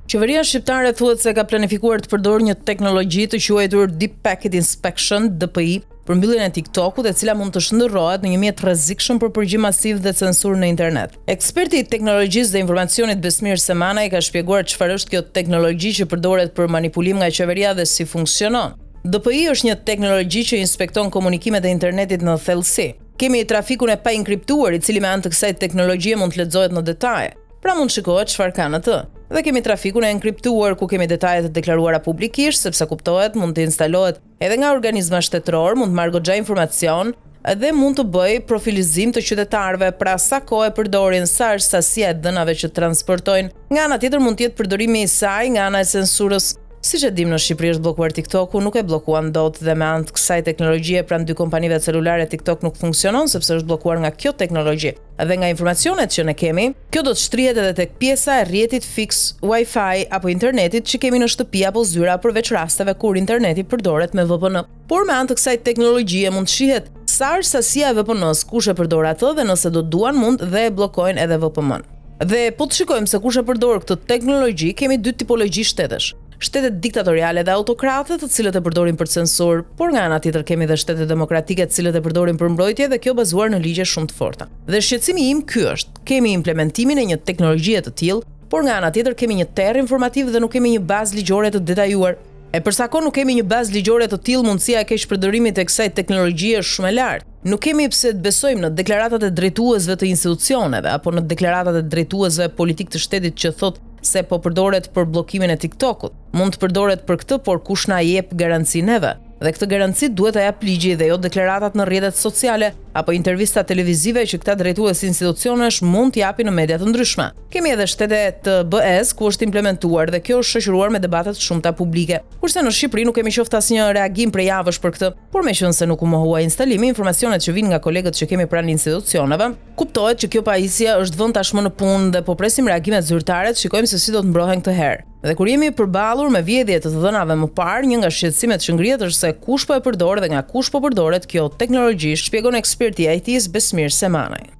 Qeveria shqiptare thuhet se ka planifikuar të përdorë një teknologji të quajtur Deep Packet Inspection (DPI) për mbylljen e TikTokut, e cila mund të shndërrohet në një mjet rrezikshëm për përgjigje masiv dhe censurë në internet. Eksperti i teknologjisë dhe informacionit Besmir Semanaj ka shpjeguar çfarë është kjo teknologji që përdoret për manipulim nga qeveria dhe si funksionon. DPI është një teknologji që inspekton komunikimet e internetit në thellësi. Kemi trafikun e pa inkriptuar, i cili me anë të kësaj teknologjie mund të lexohet në detaje. Pra mund shikohet çfarë ka në të. Dhe kemi trafikun e enkriptuar ku kemi detajet e deklaruara publikisht, sepse kuptohet mund të instalohet edhe nga organizma shtetëror, mund të marrë goxha informacion dhe mund të bëj profilizim të qytetarëve, pra sa kohë përdorin, sa është sasia e dhënave që transportojnë. Nga ana tjetër mund të jetë përdorimi i saj nga ana e censurës. Siç e dim, në Shqipëri është bllokuar TikToku, nuk e bllokuan dot dhe me anë të kësaj teknologjie pranë dy kompanive celulare TikTok nuk funksionon sepse është bllokuar nga kjo teknologji. Dhe nga informacionet që ne kemi, kjo do të shtrihet edhe tek pjesa e rrjetit fiks Wi-Fi apo internetit që kemi në shtëpi apo zyra, përveç rasteve kur interneti përdoret me VPN. Por me anë të kësaj teknologjie mund të shihet sa është sasia e VPN-s, kush e përdor atë dhe nëse do duan mund dhe e bllokojnë edhe VPN-n. Dhe po të shikojmë se kush e përdor këtë teknologji, kemi dy tipologji shtetesh. Shtetet diktatoriale dhe autokrate, të cilët e përdorin për censur, por nga ana tjetër kemi dhe shtetet demokratike, të cilët e përdorin për mbrojtje dhe kjo bazuar në ligje shumë të forta. Dhe shqetësimi im ky është: kemi implementimin e një teknologjie të tillë, por nga ana tjetër kemi një terr informativ dhe nuk kemi një bazë ligjore të detajuar. E për sa kohë nuk kemi një bazë ligjore të tillë, mundësia e keq përdorimit të kësaj teknologjie është shumë e lartë. Nuk kemi pse të besojmë në deklaratat e drejtuesve të institucioneve apo në deklaratat e drejtuesve politik të shtetit që thotë se po përdoret për bllokimin e TikTokut. Mund të përdoret për këtë, por kush na jep garanci neve? Dhe këtë garanci duhet ta jap ligji dhe jo deklaratat në rrjetet sociale apo intervista televizive që këta drejtues institucionesh mund të japin në media të ndryshme. Kemi edhe shtete të BE-s ku është implementuar dhe kjo është shoqëruar me debate të shumta publike. Kurse në Shqipëri nuk kemi qoftë asnjë reagim prej javësh për këtë, por meqense nuk u mohua instalimi, informacionet që vijnë nga kolegët që kemi pranë institucioneve, kuptohet që kjo pajisje është vënë tashmë në punë dhe po presim reagimet zyrtare, shikojmë se si do të mbrohen këtë herë. Dhe kur jemi përballur me vjedhje të dhënave më parë, një nga shqetësimet që ngrihet është se kush po e përdor dhe nga kush po përdoret kjo teknologji, shpjegon eksperti i IT-s Besmir Semanaj.